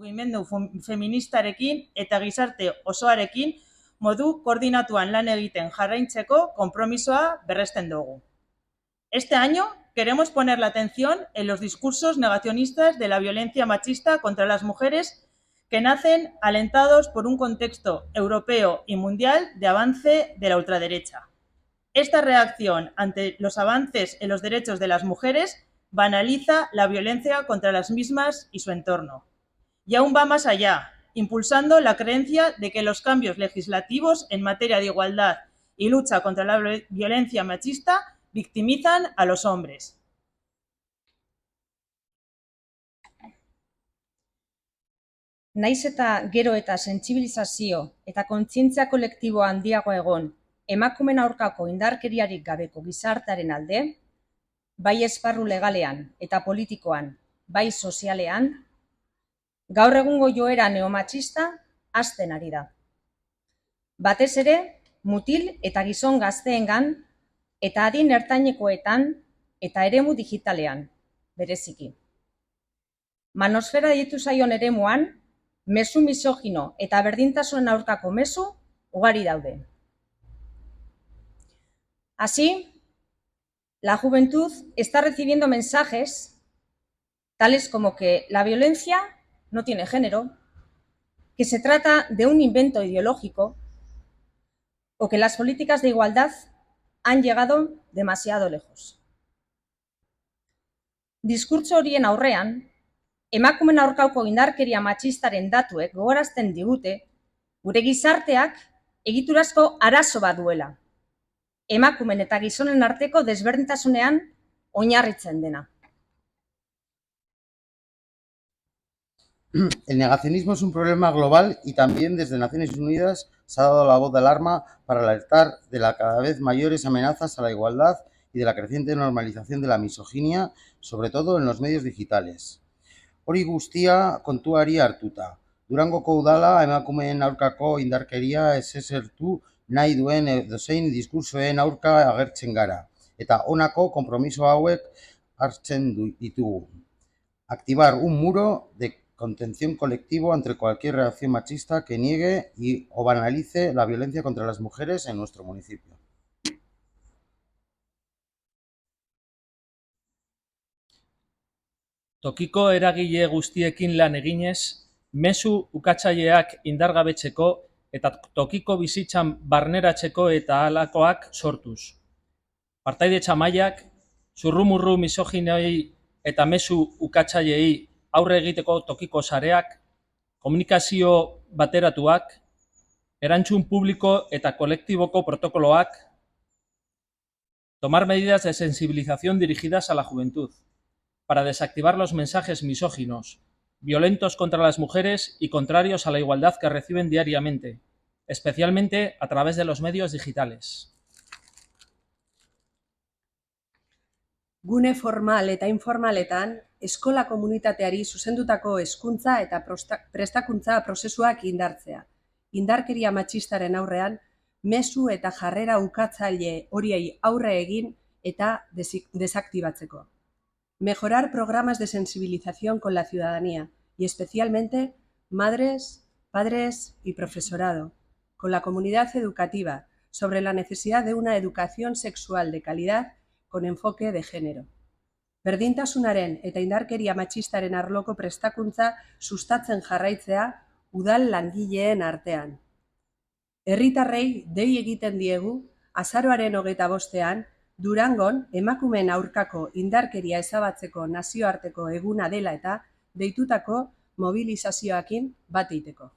mugimendu feministarekin eta gizarte osoarekin modu koordinatuan lan egiten jarraitzeko konpromisoa berresten dugu. Este año queremos poner la atención en los discursos negacionistas de la violencia machista contra las mujeres que nacen alentados por un contexto europeo y mundial de avance de la ultraderecha. Esta reacción ante los avances en los derechos de las mujeres banaliza la violencia contra las mismas y su entorno. Y aún va más allá, impulsando la creencia de que los cambios legislativos en materia de igualdad y lucha contra la violencia machista victimizan a los hombres. Naiz eta gero eta sentsibilizazio eta kontzientzia kolektibo handiago egon emakumeen aurkako indarkeriarik gabeko gizartearen alde, bai esparru legalean eta politikoan, bai sozialean, gaur egungo joera neomatxista hazten ari da. Batez ere, mutil eta gizon gazteengan eta adin ertainekoetan eta eremu digitalean, bereziki. Manosfera deitu zaion eremuan, mezu misogino eta berdintasunen aurkako mezu ugari daude. Así, la juventud está recibiendo mensajes tales como que la violencia no tiene género, que se trata de un invento ideológico o que las políticas de igualdad han llegado demasiado lejos. Diskurtso horien aurrean, emakumeen aurkako indarkeria matxistaren datuek gogorazten digute gure gizarteak egiturazko arazo bat duela, emakumeen eta gizonen arteko desberdintasunean oinarritzen dena. El negacionismo es un problema global y también desde Naciones Unidas se ha dado la voz de alarma para alertar de las cada vez mayores amenazas a la igualdad y de la creciente normalización de la misoginia, sobre todo en los medios digitales. Hori guztia kontuari hartuta. Durangoko udala emakumeen aurkako indarkeria ezesertu nahi duen edozein diskursoen aurka agertzen gara, eta honako konpromiso hauek hartzen ditugu. Activar un muro de contención colectivo ante cualquier reacción machista que niegue o banalice la violencia contra las mujeres en nuestro municipio. Tokiko eragile guztiekin lan eginez, mezu ukatzaileak indargabetzeko eta tokiko bizitzan barneratzeko eta halakoak sortuz. Partaidetza mailak, zurrumurru misoginoi eta mezu ukatzaileei aurre egiteko tokiko sareak, komunikazio bateratuak, erantzun publiko eta kolektiboko protokoloak, tomar medidas de sensibilización dirigidas a la juventud, para desactivar los mensajes misóginos, violentos contra las mujeres y contrarios a la igualdad que reciben diariamente, especialmente a través de los medios digitales. Gune formal eta informaletan, eskola komunitateari zuzendutako hezkuntza eta prestakuntza prozesuak indartzea. Indarkeria matxistaren aurrean, mezu eta jarrera ukatzaile horiei aurre egin eta desaktibatzeko. Mejorar programas de sensibilización con la ciudadanía y especialmente madres, padres y profesorado, con la comunidad educativa sobre la necesidad de una educación sexual de calidad con enfoque de género. Berdintasunaren eta indarkeria matxistaren arloko prestakuntza sustatzen jarraitzea udal langileen artean. Herritarrei dei egiten diegu azaroaren 25ean Durangon emakumeen aurkako indarkeria ezabatzeko nazioarteko eguna dela eta deitutako mobilizazioekin bat egiteko.